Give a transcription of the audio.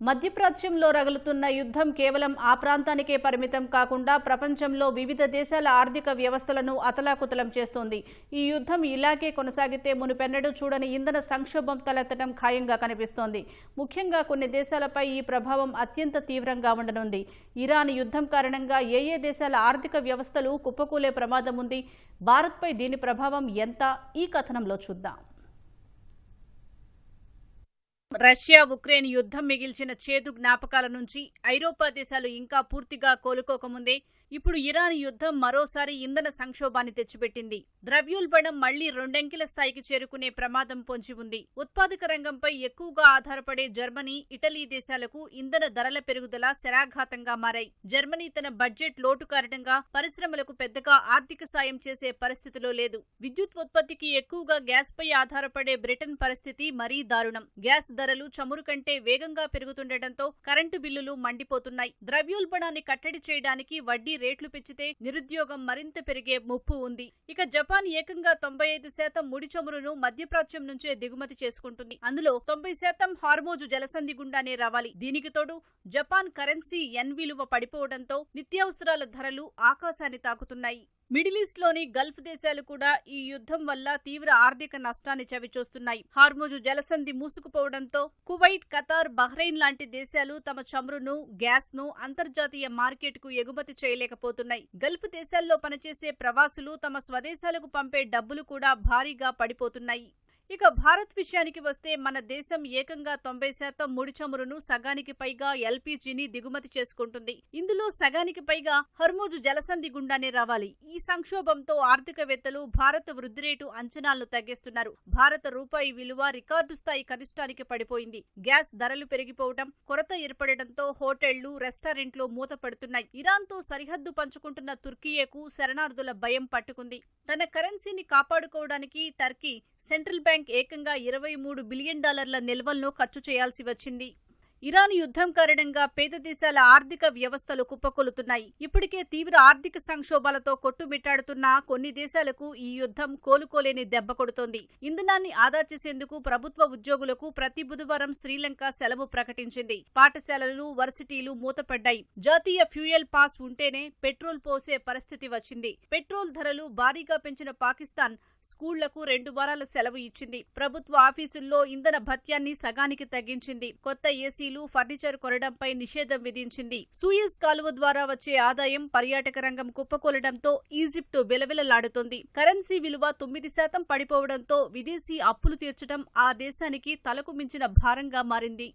మధ్యప్రాచ్యంలో రగులుతున్న యుద్ధం కేవలం ఆ ప్రాంతానికే పరిమితం కాకుండా ప్రపంచంలో వివిధ దేశాల ఆర్థిక వ్యవస్థలను అతలాకుతలం చేస్తోంది. ఈ యుద్ధం ఇలాగే కొనసాగితే మునుపెన్నడూ చూడని ఇంధన సంక్షోభం తలెత్తడం ఖాయంగా కనిపిస్తోంది. ముఖ్యంగా కొన్ని దేశాలపై ఈ ప్రభావం అత్యంత తీవ్రంగా ఉండనుంది. ఇరాన్ యుద్ధం కారణంగా ఏ దేశాల ఆర్థిక వ్యవస్థలు కుప్పకూలే ప్రమాదం ఉంది? భారత్పై దీని ప్రభావం ఎంత? ఈ కథనంలో చూద్దాం. రష్యా ఉక్రెయిన్ యుద్ధం మిగిల్చిన చేదు జ్ఞాపకాల నుంచి ఐరోపా దేశాలు ఇంకా పూర్తిగా కోలుకోకముందే ఇప్పుడు ఇరాన్ యుద్ధం మరోసారి ఇంధన సంక్షోభాన్ని తెచ్చిపెట్టింది. ద్రవ్యోల్బణం మళ్లీ రెండంకెల స్థాయికి చేరుకునే ప్రమాదం పొంచి ఉంది. ఉత్పాదక రంగంపై ఎక్కువగా ఆధారపడే జర్మనీ, ఇటలీ దేశాలకు ఇంధన ధరల పెరుగుదల శరాఘాతంగా మారాయి. జర్మనీ తన బడ్జెట్ లోటు కారణంగా పరిశ్రమలకు పెద్దగా ఆర్థిక సాయం చేసే పరిస్థితిలో లేదు. విద్యుత్ ఉత్పత్తికి ఎక్కువగా గ్యాస్ పై ఆధారపడే బ్రిటన్ పరిస్థితి మరీ దారుణం. గ్యాస్ ధరలు చమురు కంటే వేగంగా పెరుగుతుండటంతో కరెంటు బిల్లులు మండిపోతున్నాయి. ద్రవ్యోల్బణాన్ని కట్టడి చేయడానికి వడ్డీ రేట్లు పెంచితే నిరుద్యోగం మరింత పెరిగే ముప్పు ఉంది. ఇక జపాన్ ఏకంగా 95% ముడి చమురును మధ్యప్రాచ్యం నుంచే దిగుమతి చేసుకుంటుంది. అందులో 90% హార్మోజు జలసంధి గుండానే రావాలి. దీనికి తోడు జపాన్ కరెన్సీ యెన్ విలువ పడిపోవడంతో నిత్యావసరాల ధరలు ఆకాశాన్ని తాకుతున్నాయి. మిడిల్ ఈస్ట్ లోని గల్ఫ్ దేశాలు కూడా ఈ యుద్ధం వల్ల తీవ్ర ఆర్థిక నష్టాన్ని చవిచూస్తున్నాయి. హార్మోజు జలసంధి మూసుకుపోవడంతో కువైట్, ఖతార్, బహ్రెయిన్ లాంటి దేశాలు తమ చమురును, గ్యాస్ ను అంతర్జాతీయ మార్కెట్ కు ఎగుమతి చేయలేకపోతున్నాయి. గల్ఫ్ దేశాల్లో పనిచేసే ప్రవాసులు తమ స్వదేశాలకు పంపే డబ్బులు కూడా భారీగా పడిపోతున్నాయి. ఇక భారత్ విషయానికి వస్తే మన దేశం ఏకంగా 90% ముడి చమురును, సగానికి పైగా ఎల్పీజీని దిగుమతి చేసుకుంటుంది. ఇందులో సగానికి పైగా హర్మోజు జలసంధి గుండానే రావాలి. ఈ సంక్షోభంతో ఆర్థికవేత్తలు భారత వృద్ధి రేటు అంచనాలను తగ్గిస్తున్నారు. భారత రూపాయి విలువ రికార్డు స్థాయి కనిష్టానికి పడిపోయింది. గ్యాస్ ధరలు పెరిగిపోవడం, కొరత ఏర్పడటంతో హోటళ్లు, రెస్టారెంట్లు మూతపడుతున్నాయి. ఇరాన్తో సరిహద్దు పంచుకుంటున్న తుర్కియేకు శరణార్థుల భయం పట్టుకుంది. తన కరెన్సీని కాపాడుకోవడానికి టర్కీ సెంట్రల్ బ్యాంక్ ఏకంగా $23 బిలియన్ నిల్వలను ఖర్చు చేయాల్సి వచ్చింది. ఇరాన్ యుద్ధం కారణంగా పేద దేశాల ఆర్థిక వ్యవస్థలు కుప్పకూలుతున్నాయి. ఇప్పటికే తీవ్ర ఆర్థిక సంక్షోభాలతో కొట్టుమిట్టాడుతున్న కొన్ని దేశాలకు ఈ యుద్ధం కోలుకోలేని దెబ్బ కొడుతోంది. ఇంధనాన్ని ఆదా చేసేందుకు ప్రభుత్వ ఉద్యోగులకు ప్రతి బుధవారం శ్రీలంక సెలవు ప్రకటించింది. పాఠశాలలు, వర్సిటీలు మూతపడ్డాయి. జాతీయ ఫ్యూయల్ పాస్ ఉంటేనే పెట్రోల్ పోసే పరిస్థితి వచ్చింది. పెట్రోల్ ధరలు భారీగా పెంచిన పాకిస్తాన్ స్కూళ్లకు 2 వారాల సెలవు ఇచ్చింది. ప్రభుత్వ ఆఫీసుల్లో ఇంధన భత్యాన్ని సగానికి తగ్గించింది. కొత్త ఏసీలు, ఫర్నిచర్ కొనడంపై నిషేధం విధించింది. సూయజ్ కాలువ ద్వారా వచ్చే ఆదాయం, పర్యాటక రంగం కుప్పకూలడంతో ఈజిప్టు విలవిలలాడుతోంది. కరెన్సీ విలువ 9% పడిపోవడంతో విదేశీ అప్పులు తీర్చడం ఆ దేశానికి తలకు మించిన భారంగా మారింది.